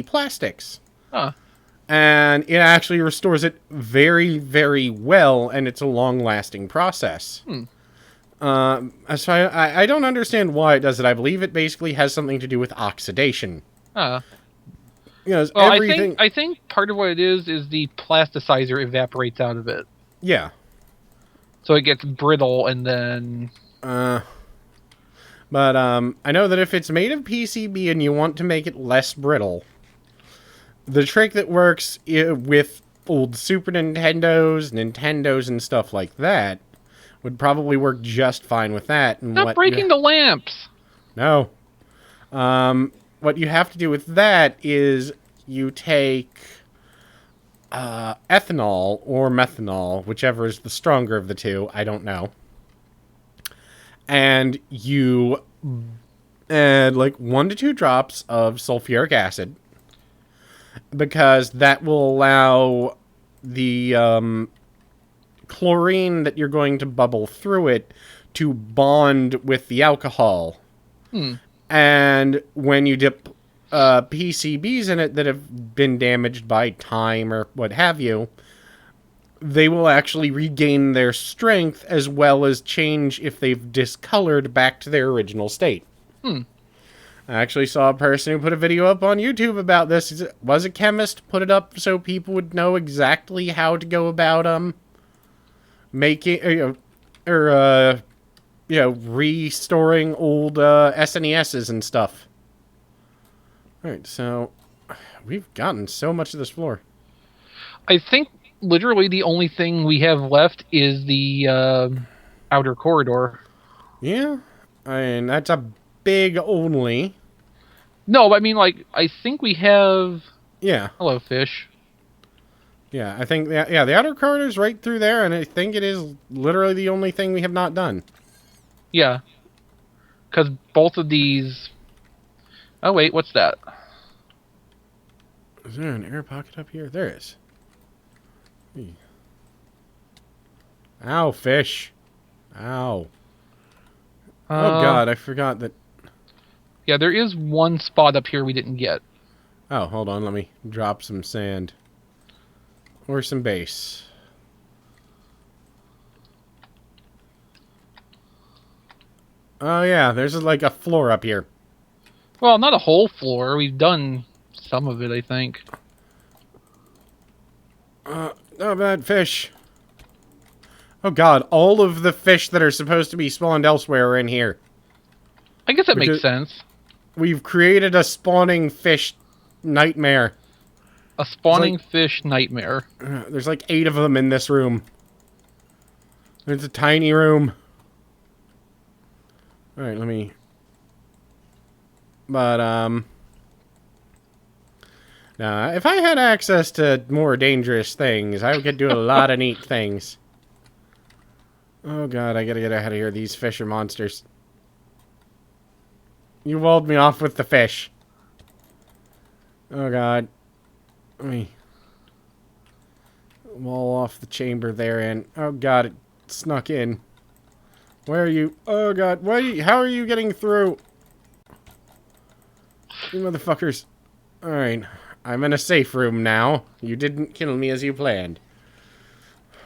plastics. Huh. And it actually restores it very, very well, and it's a long-lasting process. So I don't understand why it does it. I believe it basically has something to do with oxidation. Huh. Well, Well, everything... I think part of what it is the plasticizer evaporates out of it. Yeah. So it gets brittle and then... But I know that if it's made of PCB and you want to make it less brittle, the trick that works with old Super Nintendos, and stuff like that would probably work just fine with that. And Stop breaking the lamps! No. What you have to do with that is you take ethanol or methanol, whichever is the stronger of the two, I don't know. And you add like 1 to 2 drops of sulfuric acid, because that will allow the chlorine that you're going to bubble through it to bond with the alcohol. And when you dip PCBs in it that have been damaged by time or what have you, they will actually regain their strength as well as change if they've discolored back to their original state. I actually saw a person who put a video up on YouTube about this. It was a chemist, put it up so people would know exactly how to go about making restoring old SNESs and stuff. Alright, so we've gotten so much of this floor. I think literally the only thing we have left is the outer corridor. Yeah, I mean, that's a big only. No, I mean, like, I think we have... Yeah. Hello, fish. Yeah, I think, the outer corridor's right through there, and I think it is literally the only thing we have not done. Yeah. Because both of these... Oh, wait, what's that? Is there an air pocket up here? There is. Ow, fish. Ow. Oh, God, I forgot that... Yeah, there is one spot up here we didn't get. Oh, hold on, let me drop some sand. Or some base. Oh, yeah, there's like a floor up here. Well, not a whole floor. We've done some of it, I think. Not bad fish. Oh, God, all of the fish that are supposed to be spawned elsewhere are in here. I guess that makes sense. We've created a spawning fish nightmare. A spawning fish nightmare. There's like 8 of them in this room. It's a tiny room. Alright, let me... But, now, if I had access to more dangerous things, I could do a lot of neat things. Oh, God, I gotta get ahead of here. These fish are monsters. You walled me off with the fish. Oh, God. Let me wall off the chamber there, and... Oh, God, it snuck in. Where are you? Oh, God. How are you getting through? You motherfuckers. Alright. I'm in a safe room now. You didn't kill me as you planned.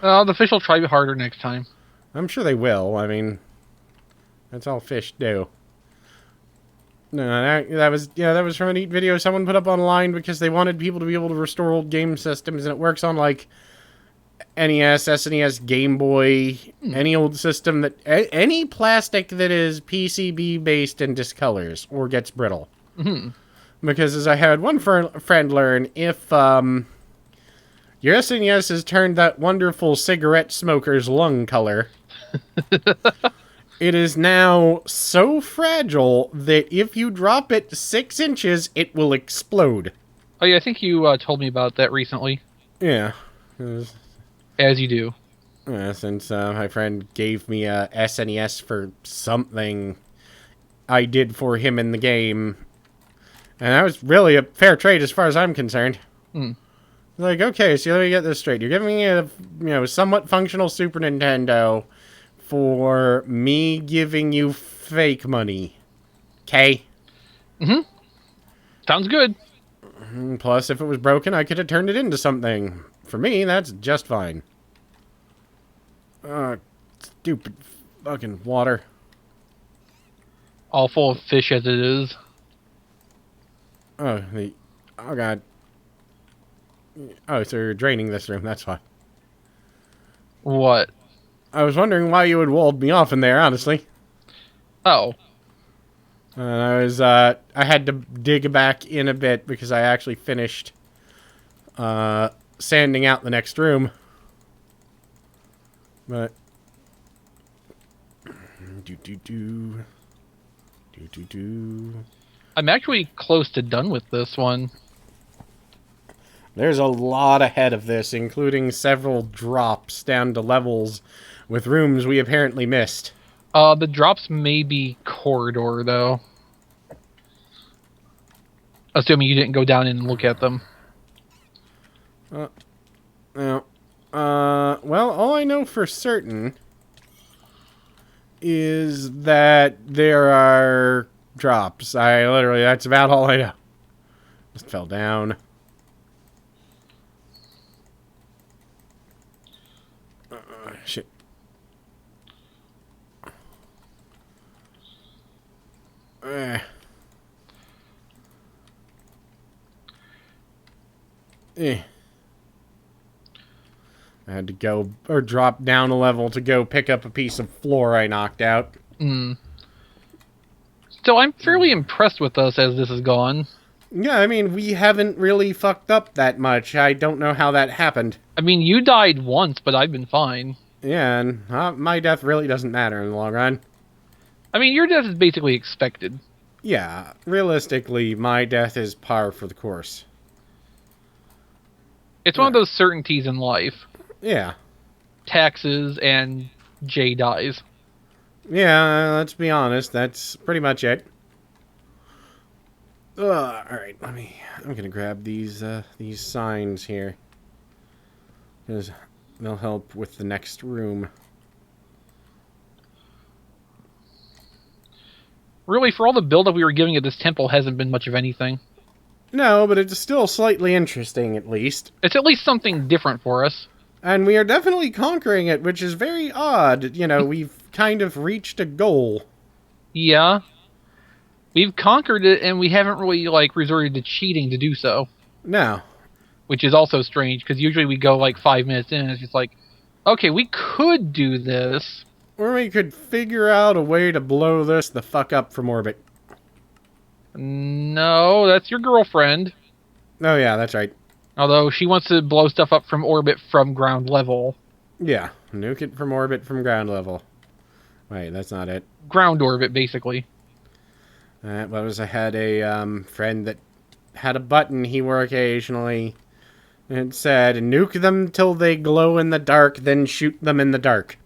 The fish will try harder next time. I'm sure they will. I mean, that's all fish do. No, that was from a neat video someone put up online because they wanted people to be able to restore old game systems, and it works on like NES, SNES, Game Boy, any old system that any plastic that is PCB based and discolors or gets brittle. Because as I had one friend learn, if your SNES has turned that wonderful cigarette smoker's lung color. It is now so fragile that if you drop it 6 inches, it will explode. Oh yeah, I think you told me about that recently. Yeah. As you do. Yeah, since my friend gave me a SNES for something I did for him in the game. And that was really a fair trade as far as I'm concerned. Like, okay, so let me get this straight. You're giving me a, somewhat functional Super Nintendo for me giving you fake money. Okay? Sounds good. Plus, if it was broken, I could have turned it into something. For me, that's just fine. Stupid fucking water. All full of fish as it is. Oh, oh god. Oh, so you're draining this room, that's why. What? I was wondering why you would walled me off in there, honestly. Oh. And I had to dig back in a bit because I actually finished, sanding out the next room. But... I'm actually close to done with this one. There's a lot ahead of this, including several drops down to levels with rooms we apparently missed. The drops may be corridor, though. Assuming you didn't go down and look at them. Well, all I know for certain is that there are drops. That's about all I know. Just fell down. Shit. I had to go, or drop down a level to go pick up a piece of floor I knocked out. Still, I'm fairly impressed with us as this has gone. Yeah, I mean, we haven't really fucked up that much. I don't know how that happened. I mean, you died once, but I've been fine. Yeah, and my death really doesn't matter in the long run. I mean, your death is basically expected. Yeah, realistically, my death is par for the course. It's one of those certainties in life. Yeah. Taxes and Jay dies. Yeah, let's be honest, that's pretty much it. Alright, I'm gonna grab these signs here. Because they'll help with the next room. Really, for all the build-up we were giving at this temple, hasn't been much of anything. No, but it's still slightly interesting, at least. It's at least something different for us. And we are definitely conquering it, which is very odd. You know, we've kind of reached a goal. Yeah. We've conquered it, and we haven't really, resorted to cheating to do so. No. Which is also strange, because usually we go, 5 minutes in, and it's just like, okay, we could do this. Or we could figure out a way to blow this the fuck up from orbit. No, that's your girlfriend. Oh, yeah, that's right. Although she wants to blow stuff up from orbit from ground level. Yeah, nuke it from orbit from ground level. Wait, that's not it. Ground orbit, basically. I had a friend that had a button he wore occasionally. It said, nuke them till they glow in the dark, then shoot them in the dark.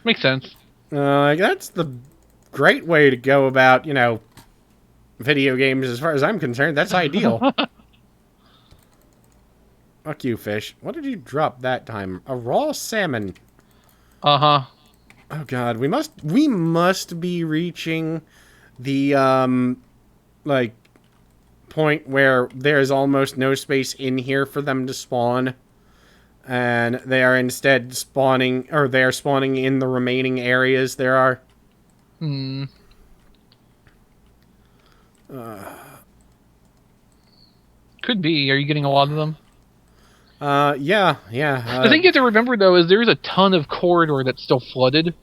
Makes sense. That's the great way to go about, video games as far as I'm concerned. That's ideal. Fuck you, fish. What did you drop that time? A raw salmon. Uh-huh. Oh god, we must be reaching the point where there's almost no space in here for them to spawn. And they are instead spawning in the remaining areas there are. Could be. Are you getting a lot of them? Yeah. The thing you have to remember, though, is there's a ton of corridor that's still flooded.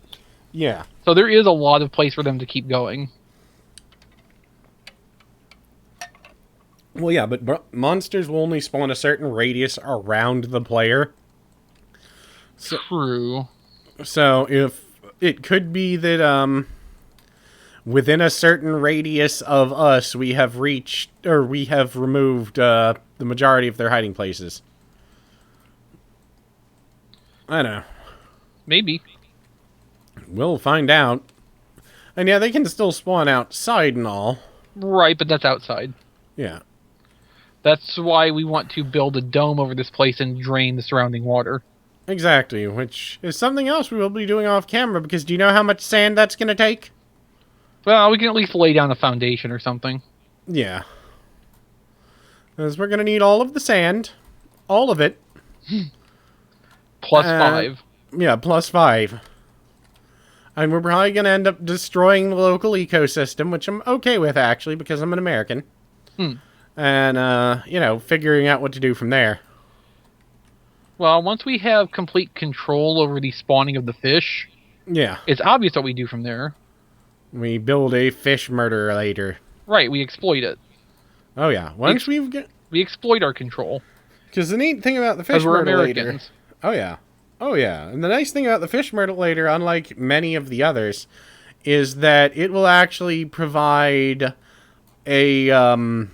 Yeah. So there is a lot of place for them to keep going. Well, yeah, but monsters will only spawn a certain radius around the player. True. So if it could be that within a certain radius of us, we have removed the majority of their hiding places. I don't know. Maybe. We'll find out. And yeah, they can still spawn outside and all. Right, but that's outside. Yeah. That's why we want to build a dome over this place and drain the surrounding water. Exactly, which is something else we will be doing off camera, because do you know how much sand that's going to take? Well, we can at least lay down a foundation or something. Yeah. Because we're going to need all of the sand. All of it. Plus 5. Yeah, plus 5. And we're probably going to end up destroying the local ecosystem, which I'm okay with, actually, because I'm an American. And, figuring out what to do from there. Well, once we have complete control over the spawning of the fish, yeah, it's obvious what we do from there. We build a fish murderator. Right, we exploit it. Oh, yeah. We exploit our control. Because the neat thing about the fish we're murderator... Americans. Oh, yeah. Oh, yeah. And the nice thing about the fish murderator, unlike many of the others, is that it will actually provide a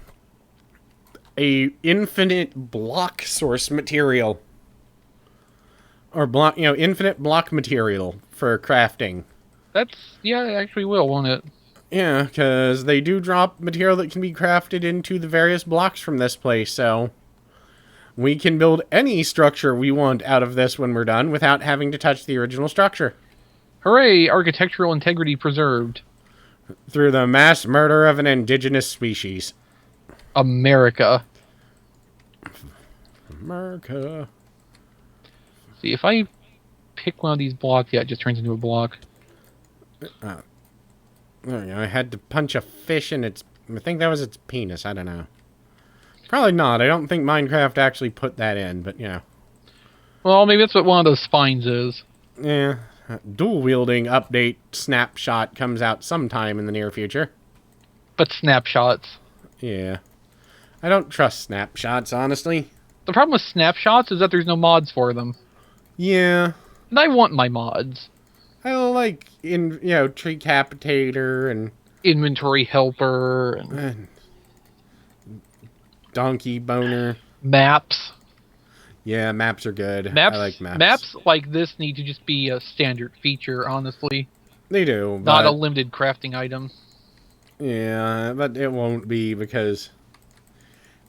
infinite block source material. Or infinite block material for crafting. It actually will, won't it? Yeah, because they do drop material that can be crafted into the various blocks from this place, so we can build any structure we want out of this when we're done without having to touch the original structure. Hooray, architectural integrity preserved. Through the mass murder of an indigenous species. America. See, if I pick one of these blocks, it just turns into a block. I had to punch a fish in its... I think that was its penis. I don't know. Probably not. I don't think Minecraft actually put that in, but yeah. Well, maybe that's what one of those spines is. Yeah. Dual-wielding update snapshot comes out sometime in the near future. But snapshots. Yeah. I don't trust snapshots, honestly. The problem with snapshots is that there's no mods for them. Yeah. And I want my mods. I like, Tree Capitator and... Inventory Helper and Donkey Boner. Maps. Yeah, maps are good. Maps, I like maps. Maps like this need to just be a standard feature, honestly. They do, Not a limited crafting item. Yeah, but it won't be because...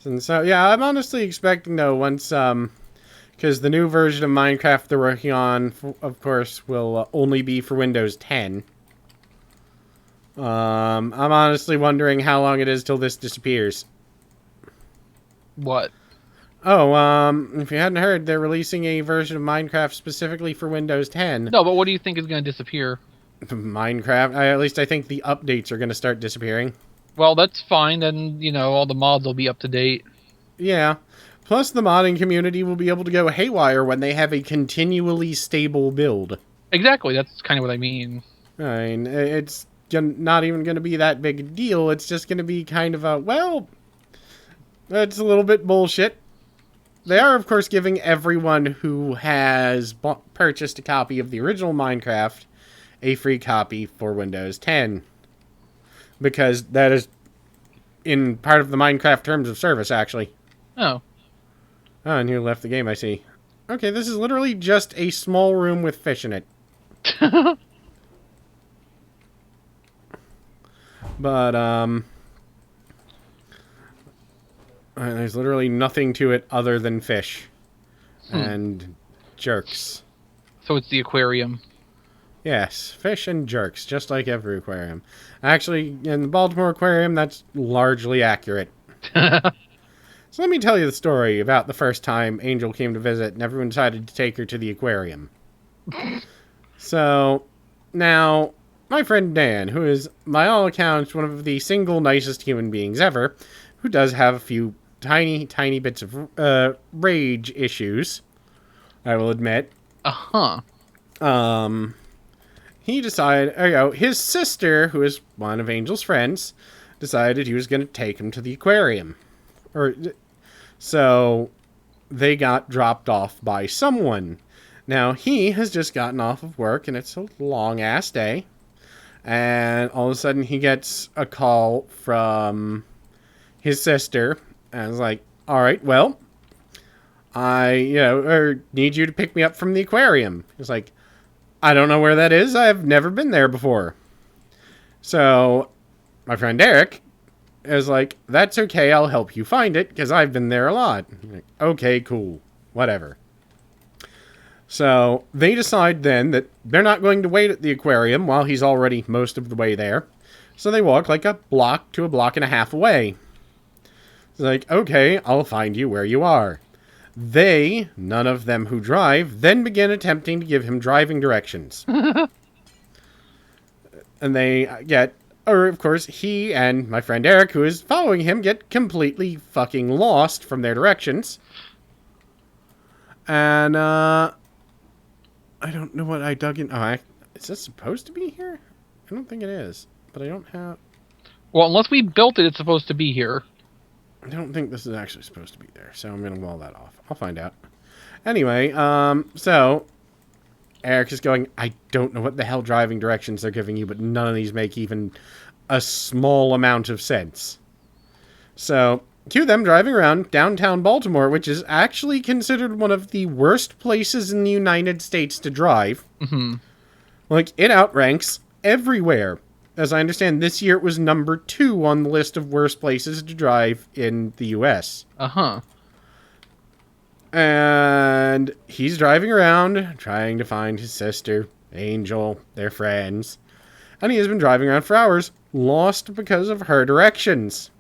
And so, yeah, I'm honestly expecting, though, once, because the new version of Minecraft they're working on, of course, will only be for Windows 10. I'm honestly wondering how long it is till this disappears. What? Oh, if you hadn't heard, they're releasing a version of Minecraft specifically for Windows 10. No, but what do you think is going to disappear? Minecraft? At least I think the updates are going to start disappearing. Well, that's fine, then, all the mods will be up to date. Yeah. Plus, the modding community will be able to go haywire when they have a continually stable build. Exactly, that's kind of what I mean. I mean, it's not even going to be that big a deal. It's just going to be kind of a, well, that's a little bit bullshit. They are, of course, giving everyone who has purchased a copy of the original Minecraft a free copy for Windows 10. Because that is in part of the Minecraft terms of service, actually. Oh. Oh, and you left the game, I see. Okay, this is literally just a small room with fish in it. But, there's literally nothing to it other than fish. And jerks. So it's the aquarium. Yes, fish and jerks, just like every aquarium. Actually, in the Baltimore Aquarium, that's largely accurate. So let me tell you the story about the first time Angel came to visit and everyone decided to take her to the aquarium. So, now, my friend Dan, who is, by all accounts, one of the single nicest human beings ever, who does have a few tiny, tiny bits of rage issues, I will admit. Uh-huh. He decided, his sister, who is one of Angel's friends, decided he was going to take him to the aquarium. So, they got dropped off by someone. Now, he has just gotten off of work, and it's a long-ass day. And all of a sudden, he gets a call from his sister, and is like, alright, well, I, need you to pick me up from the aquarium. He's like, I don't know where that is. I've never been there before. So, my friend Eric is like, that's okay, I'll help you find it, because I've been there a lot. Like, okay, cool. Whatever. So, they decide then that they're not going to wait at the aquarium while he's already most of the way there. So they walk like a block to a block and a half away. It's like, okay, I'll find you where you are. They, none of them who drive, then begin attempting to give him driving directions. And they get, or of course, he and my friend Eric, who is following him, get completely fucking lost from their directions. And, I don't know what I dug in. Oh, is this supposed to be here? I don't think it is. But I don't have... Well, unless we built it, it's supposed to be here. I don't think this is actually supposed to be there, so I'm going to wall that off. I'll find out. Anyway, so Eric is going, I don't know what the hell driving directions they're giving you, but none of these make even a small amount of sense. So, cue them driving around downtown Baltimore, which is actually considered one of the worst places in the United States to drive. Mm-hmm. Like, it outranks everywhere. As I understand, this year it was number 2 on the list of worst places to drive in the U.S. Uh-huh. And he's driving around, trying to find his sister, Angel, their friends. And he has been driving around for hours, lost because of her directions.